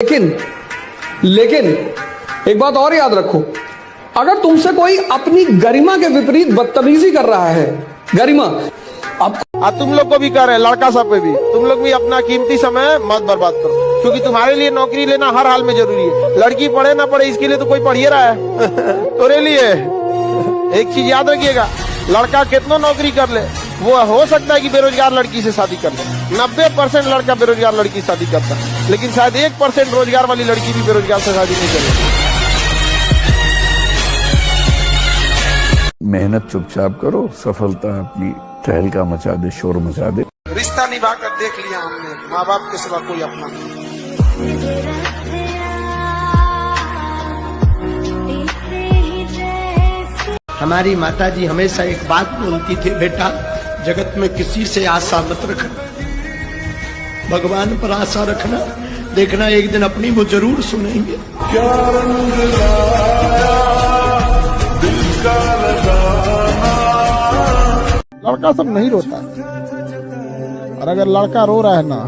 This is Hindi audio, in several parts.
लेकिन लेकिन एक बात और याद रखो, अगर तुमसे कोई अपनी गरिमा के विपरीत बदतमीजी कर रहा है, गरिमा अब तुम लोग को भी कर रहे हैं, लड़का सब पे भी, तुम लोग भी अपना कीमती समय मत बर्बाद करो, क्योंकि तुम्हारे लिए नौकरी लेना हर हाल में जरूरी है। लड़की पढ़े ना पढ़े इसके लिए तो कोई पढ़ ही रहा है तुम्हारे लिए एक चीज याद रखिएगा, लड़का कितना नौकरी कर ले, वो हो सकता है कि बेरोजगार लड़की से शादी कर ले। 90% लड़का बेरोजगार लड़की से शादी करता है, लेकिन शायद 1% रोजगार वाली लड़की भी बेरोजगार से शादी नहीं करेगी। मेहनत चुपचाप करो, सफलता अपनी तहलका मचा दे, शोर मचा दे। रिश्ता निभा कर देख लिया हमने, माँ बाप के सिवा कोई अपना नहीं। हमारी माताजी हमेशा एक बात बोलती थी, बेटा जगत में किसी से आशा मत रखना, भगवान पर आशा रखना, देखना एक दिन अपनी वो जरूर सुनेंगे। क्या रंग लाया दिल का लगाना। लड़का सब नहीं रोता, और अगर लड़का रो रहा है ना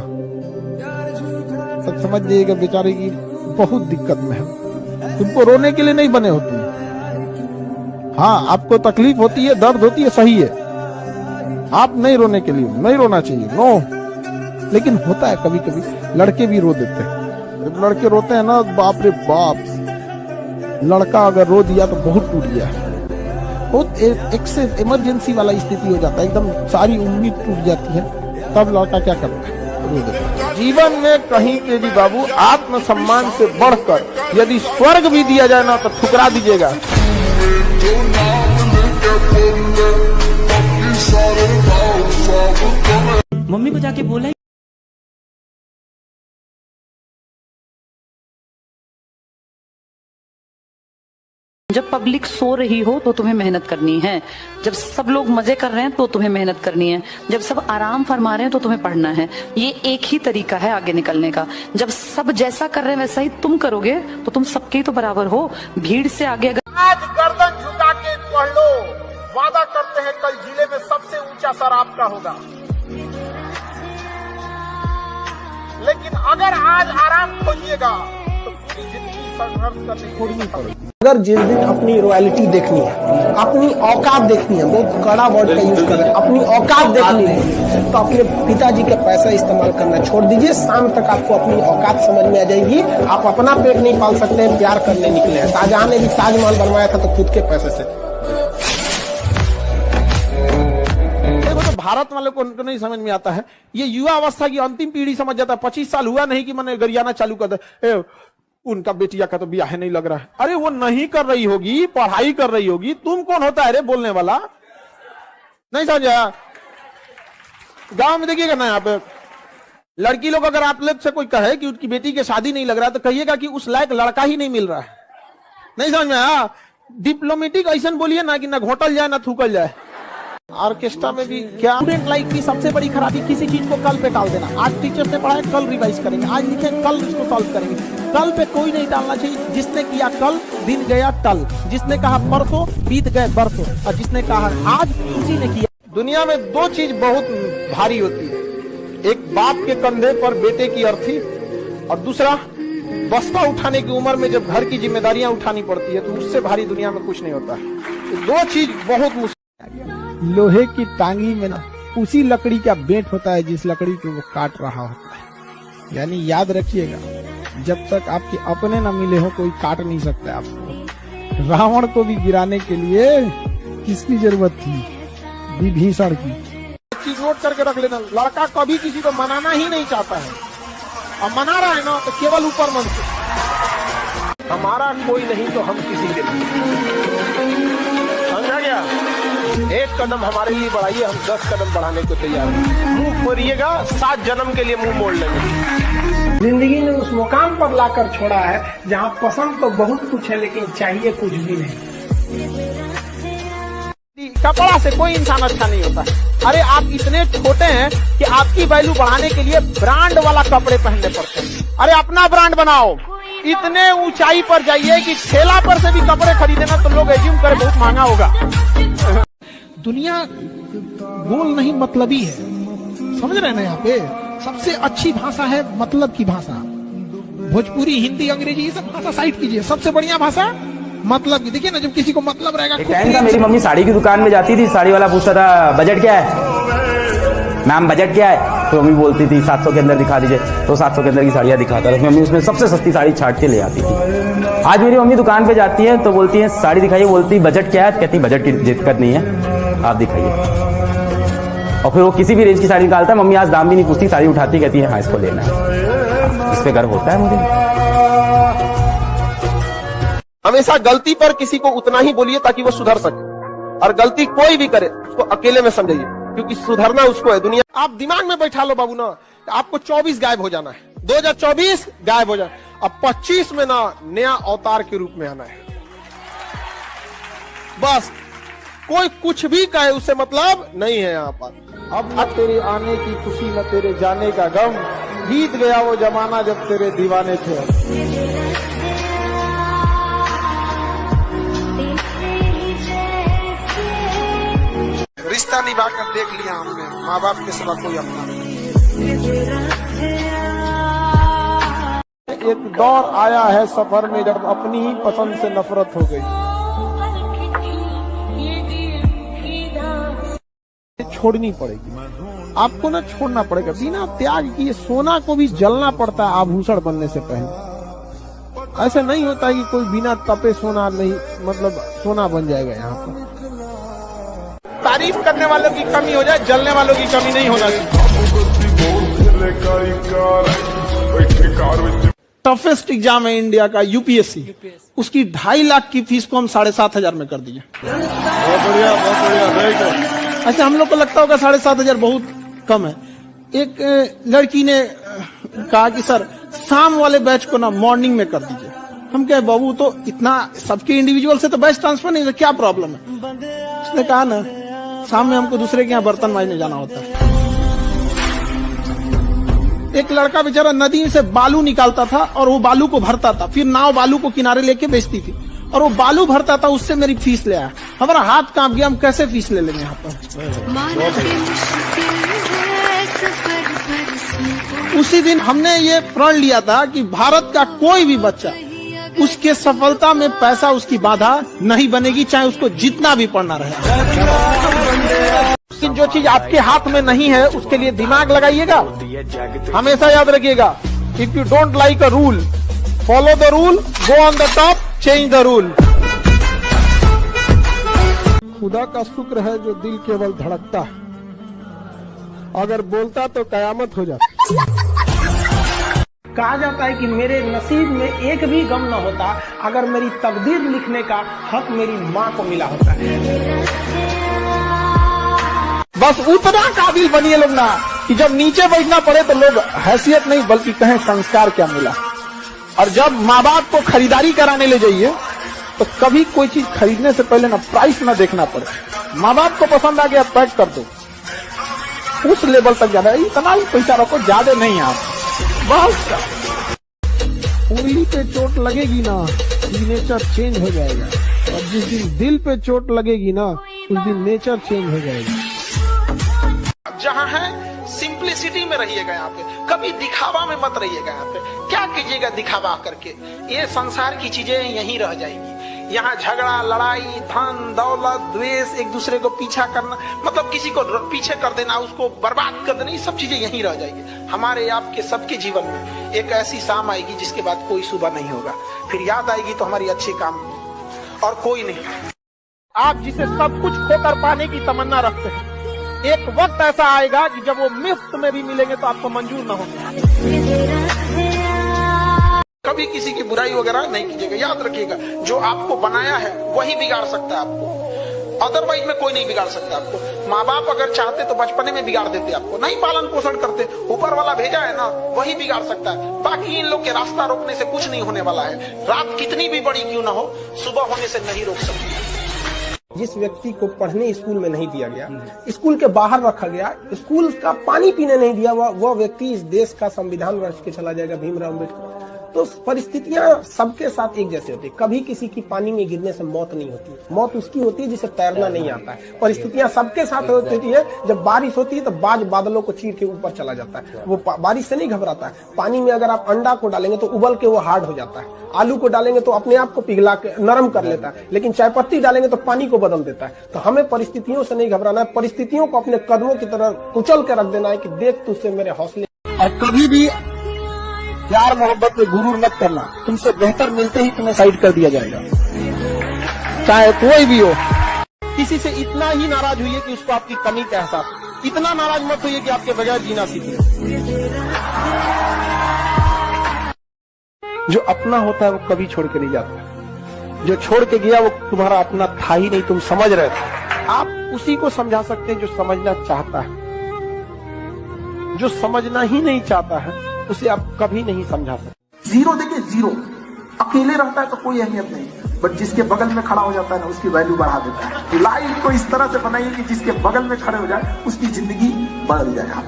तो समझ जाइएगा बेचारे की बहुत दिक्कत में है। तुमको रोने के लिए नहीं बने होते, हाँ आपको तकलीफ होती है, दर्द होती है, सही है, आप नहीं रोने के लिए, नहीं रोना चाहिए, नो। लेकिन होता है कभी कभी लड़के भी रो देते हैं। जब लड़के रोते हैं ना, बाप रे बाप, लड़का अगर रो दिया तो बहुत टूट गया, बहुत एक से इमरजेंसी वाला स्थिति हो जाता है, एकदम सारी उम्मीद टूट जाती है। तब लड़का क्या करता है, रो देता है। जीवन में कहीं के भी बाबू आत्मसम्मान से बढ़कर यदि स्वर्ग भी दिया जाए ना तो ठुकरा दीजिएगा। मम्मी को जाके बोला जब पब्लिक सो रही हो तो तुम्हें मेहनत करनी है, जब सब लोग मजे कर रहे हैं तो तुम्हें मेहनत करनी है, जब सब आराम फरमा रहे हैं तो तुम्हें पढ़ना है। ये एक ही तरीका है आगे निकलने का। जब सब जैसा कर रहे हैं वैसा ही तुम करोगे तो तुम सबके ही तो बराबर हो। भीड़ से आगे अगर आज गर्दन झुका के पढ़ लो, वादा करते हैं कल जिले में सबसे ऊंचा सर आपका होगा। लेकिन अगर आज आराम खोजिएगा तो पूरी जिंदगी संघर्ष करनी छोड़नी पड़ेगी। अगर जिस दिन अपनी रॉयल्टी देखनी है, अपनी औकात देखनी है, बहुत कड़ा वर्ड का यूज कर रहे हैं, अपनी औकात देखनी है, तो अपने पिताजी का पैसा इस्तेमाल करना छोड़ दीजिए। शाम तक आपको अपनी औकात समझ में आ जाएगी। आप अपना पेट नहीं पाल सकते, प्यार करने निकले हैं। शाहजहां ने भी ताजमहल बनवाया था तो खुद के पैसे से। तो भारत वालों को नहीं समझ में आता है, ये युवा अवस्था की अंतिम पीढ़ी समझ जाता है। 25 साल हुआ नहीं कि मैंने गरियाना चालू कर दे, उनका बेटिया का तो ब्याह नहीं लग रहा है। अरे वो नहीं कर रही होगी, पढ़ाई कर रही होगी, तुम कौन होता है रे बोलने वाला? नहीं समझा? गांव में देखिएगा ना, यहाँ पे लड़की लोग अगर आप लोग से कोई कहे कि उनकी बेटी की शादी नहीं लग रहा है तो कहिएगा कि उस लायक लड़का ही नहीं मिल रहा है। नहीं समझ में आया? डिप्लोमेटिक ऐसा बोलिए ना कि ना घोटल जाए ना थूकल जाए। ऑर्केस्ट्रा में भी क्या स्टूडेंट लाइफ की सबसे बड़ी खराबी किसी चीज को कल पे टाल देना। आज टीचर ने पढ़ाया, कल रिवाइज करेंगे, आज लिखे कल इसको सॉल्व करेंगे। कल पे कोई नहीं डालना चाहिए। जिसने किया कल, दिन गया टल। जिसने कहा परसों, बीत गए बरसों, और जिसने कहा आज, उसी ने किया। दुनिया में दो चीज बहुत भारी होती है, एक बाप के कंधे पर बेटे की अर्थी, और दूसरा बस्ता उठाने की उम्र में जब घर की जिम्मेदारियां उठानी पड़ती है, तो उससे भारी दुनिया में कुछ नहीं होता है। दो चीज बहुत मुश्किल। लोहे की टांगी में ना उसी लकड़ी का बेंट होता है जिस लकड़ी को वो काट रहा होता है। यानी याद रखिएगा, जब तक आपके अपने न मिले हो कोई काट नहीं सकता आपको। रावण को भी गिराने के लिए किसकी जरूरत थी? विभीषण की। चीज नोट करके रख लेना, लड़का कभी किसी को मनाना ही नहीं चाहता है, और मना रहा है ना तो केवल ऊपर मन से। हमारा कोई नहीं तो हम किसी के नहीं। समझा गया? एक कदम हमारे लिए बढ़ाइए, हम 10 कदम बढ़ाने को तैयार हैं। मुंह मोड़िएगा, 7 जन्म के लिए मुंह मोड़ लेंगे। जिंदगी ने उस मुकाम पर लाकर छोड़ा है जहाँ पसंद तो बहुत कुछ है लेकिन चाहिए कुछ भी नहीं। कपड़ा से कोई इंसान अच्छा नहीं होता। अरे आप इतने छोटे हैं कि आपकी वैल्यू बढ़ाने के लिए ब्रांड वाला कपड़े पहनने पड़ते हैं। अरे अपना ब्रांड बनाओ। इतने ऊंचाई पर जाइए कि ठेला पर से भी कपड़े खरीदे ना तो लोग एज्यूम करे बहुत महंगा होगा। दुनिया गोल नहीं मतलबी है, समझ रहे हैं ना? यहाँ पे सबसे अच्छी भाषा है मतलब की भाषा। भोजपुरी, हिंदी, अंग्रेजी, ये सब भाषा साइड कीजिए। सबसे बढ़िया भाषा मतलब की। देखिए ना, जब किसी को मतलब रहेगा। एक टाइम था मेरी मम्मी साड़ी की दुकान में जाती थी, साड़ी वाला पूछता था बजट क्या है मैम, बजट क्या है, तो मम्मी बोलती थी 700 के अंदर दिखा दीजिए, तो 700 के अंदर की साड़ियाँ दिखाता था। मम्मी उसमें सबसे सस्ती साड़ी छाट के ले आती थी। आज मेरी मम्मी दुकान पे जाती है तो बोलती है साड़ी दिखाइए, बोलती बजट क्या है, कहती बजट की दिक्कत नहीं है, आप दिखाइए। और फिर वो किसी भी रेंज की साड़ी निकालता है, मम्मी आज दाम भी नहीं पूछती, साड़ी उठाती, कहती है हाँ इसको लेना है। इस पे गर्व होता है मुझे। हमेशा गलती पर किसी को उतना ही बोलिए ताकि वो सुधर सके, और गलती कोई भी करे उसको अकेले में समझिए, क्योंकि सुधरना उसको है। दुनिया आप दिमाग में बैठा लो बाबू ना, आपको 24 गायब हो जाना है, 2024 गायब हो जाना, अब 25 में ना नया अवतार के रूप में आना है। बस कोई कुछ भी कहे उससे मतलब नहीं है यहाँ पर। अब न तेरे आने की खुशी न तेरे जाने का गम, बीत गया वो जमाना जब तेरे दीवाने थे। रिश्ता निभा कर देख लिया हमने, माँ बाप के सिवा कोई अपना नहीं। एक दौर आया है सफर में जब अपनी ही पसंद से नफरत हो गई। छोड़नी पड़ेगी, आपको ना छोड़ना पड़ेगा। बिना त्याग किए सोना को भी जलना पड़ता है आभूषण बनने से पहले। ऐसा नहीं होता है कि कोई बिना तपे सोना नहीं, मतलब सोना बन जाएगा यहाँ पर। तारीफ करने वालों की कमी हो जाए, जलने वालों की कमी नहीं होना चाहिए। टफेस्ट एग्जाम है इंडिया का, यूपीएससी, उसकी 2.5 लाख की फीस को हम 7,500 में कर दिए। बहुत बढ़िया, बहुत बढ़िया। ऐसे हम लोग को लगता होगा 7,500 बहुत कम है। एक लड़की ने कहा कि सर शाम वाले बैच को ना मॉर्निंग में कर दीजिए। हम कहे बाबू तो इतना सबके इंडिविजुअल से तो बैच ट्रांसफर नहीं, क्या प्रॉब्लम है? उसने कहा ना शाम में हमको दूसरे के यहाँ बर्तन मांजने जाना होता है। एक लड़का बेचारा नदी से बालू निकालता था और वो बालू को भरता था, फिर नाव बालू को किनारे लेके बेचती थी, और वो बालू भरता था, उससे मेरी फीस ले आया। हमारा हाथ कांप गया, हम कैसे फीस ले लेंगे यहाँ पर। उसी दिन हमने ये प्रण लिया था कि भारत का कोई भी बच्चा उसके सफलता में पैसा उसकी बाधा नहीं बनेगी, चाहे उसको जितना भी पढ़ना रहे। लेकिन जो चीज आपके हाथ में नहीं है उसके लिए दिमाग लगाइएगा। हमेशा याद रखिएगा, if you don't like a rule follow the rule, go on the top, change the rule. खुदा का शुक्र है जो दिल केवल धड़कता है, अगर बोलता तो कयामत हो जाती। कहा जाता है कि मेरे नसीब में एक भी गम न होता अगर मेरी तकदीर लिखने का हक मेरी माँ को मिला होता है। बस उतना काबिल बनिए लोग ना कि जब नीचे बैठना पड़े तो लोग हैसियत नहीं बल्कि कहें संस्कार क्या मिला। और जब माँ बाप को खरीदारी कराने ले जाइए तो कभी कोई चीज खरीदने से पहले ना प्राइस ना देखना पड़े। माँ बाप को पसंद आ गया पैक कर दो, उस लेवल तक जाना, इतना ही पैसा रखो, ज्यादा नहीं आप। बस उंगली पे चोट लगेगी ना नेचर चेंज हो जाएगा, और जिस दिन दिल पे चोट लगेगी ना उस दिन नेचर चेंज हो जाएगा। जहाँ है सिंप्लिसिटी में रहिएगा, यहाँ पे कभी दिखावा में मत रहिएगा। यहाँ पे क्या कीजिएगा दिखावा करके, ये संसार की चीजें यहीं रह जाएंगी। यहाँ झगड़ा, लड़ाई, धन दौलत, द्वेष, एक दूसरे को पीछा करना, मतलब किसी को पीछे कर देना, उसको बर्बाद कर देना, ये सब चीजें यहीं रह जाएगी। हमारे आपके सबके जीवन में एक ऐसी शाम आएगी जिसके बाद कोई सुबह नहीं होगा, फिर याद आएगी तो हमारी अच्छे काम और कोई नहीं। आप जिसे सब कुछ खोकर पाने की तमन्ना रखते हैं, एक वक्त ऐसा आएगा कि जब वो मुफ्त में भी मिलेंगे तो आपको मंजूर न होगा। कभी किसी की बुराई वगैरह नहीं कीजिएगा। याद रखिएगा, जो आपको बनाया है वही बिगाड़ सकता है आपको, अदरवाइज में कोई नहीं बिगाड़ सकता आपको। माँ बाप अगर चाहते तो बचपने में बिगाड़ देते आपको, नहीं पालन पोषण करते, ऊपर वाला भेजा है ना वही बिगाड़ सकता है। बाकी इन लोग के रास्ता रोकने से कुछ नहीं होने वाला है। रात कितनी भी बड़ी क्यों ना हो, सुबह होने से नहीं रोक सकती। जिस व्यक्ति को पढ़ने स्कूल में नहीं दिया गया, स्कूल के बाहर रखा गया, स्कूल का पानी पीने नहीं दिया, वह व्यक्ति इस देश का संविधान रच के चला जाएगा। भीमराव अम्बेडकर तो परिस्थितियां सबके साथ एक जैसे होती है। कभी किसी की पानी में गिरने से मौत नहीं होती। मौत उसकी होती है जिसे तैरना नहीं आता है। परिस्थितियां सबके साथ होती है। जब बारिश होती है तो बाज बादलों को चीर के ऊपर चला जाता है, वो बारिश से नहीं घबराता है। पानी में अगर आप अंडा को डालेंगे तो उबल के वो हार्ड हो जाता है। आलू को डालेंगे तो अपने आप को पिघला के नरम कर लेता है, लेकिन चाय पत्ती डालेंगे तो पानी को बदल देता है। तो हमें परिस्थितियों से नहीं घबराना है, परिस्थितियों को अपने कदमों की तरह कुचल के रख देना है कि देख तुझसे मेरे हौसले। और कभी भी प्यार मोहब्बत में गुरूर मत करना। तुमसे बेहतर मिलते ही तुम्हें साइड कर दिया जाएगा, चाहे कोई भी हो। किसी से इतना ही नाराज हुई है कि उसको आपकी कमी का एहसास, इतना नाराज मत होइए कि आपके बगैर जीना सीखे। जो अपना होता है वो कभी छोड़ के नहीं जाता, जो छोड़ के गया वो तुम्हारा अपना था ही नहीं, तुम समझ रहे थे। आप उसी को समझा सकते हैं जो समझना चाहता है। जो समझना ही नहीं चाहता है उसे आप कभी नहीं समझा सकते। जीरो देखिए, जीरो अकेले रहता है तो कोई अहमियत नहीं, बट जिसके बगल में खड़ा हो जाता है ना उसकी वैल्यू बढ़ा देता है। लाइफ को इस तरह से बनाइए कि जिसके बगल में खड़े हो जाए उसकी जिंदगी बदल जाए। आप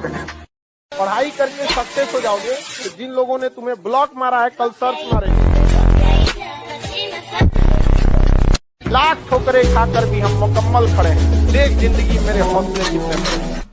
पढ़ाई करके सक्सेस हो जाओगे तो जिन लोगों ने तुम्हें ब्लॉक मारा है कल सर्च मारेंगे। लाख ठोकरें खाकर भी हम मुकम्मल खड़े हैं। देख जिंदगी मेरे हौसले कितने।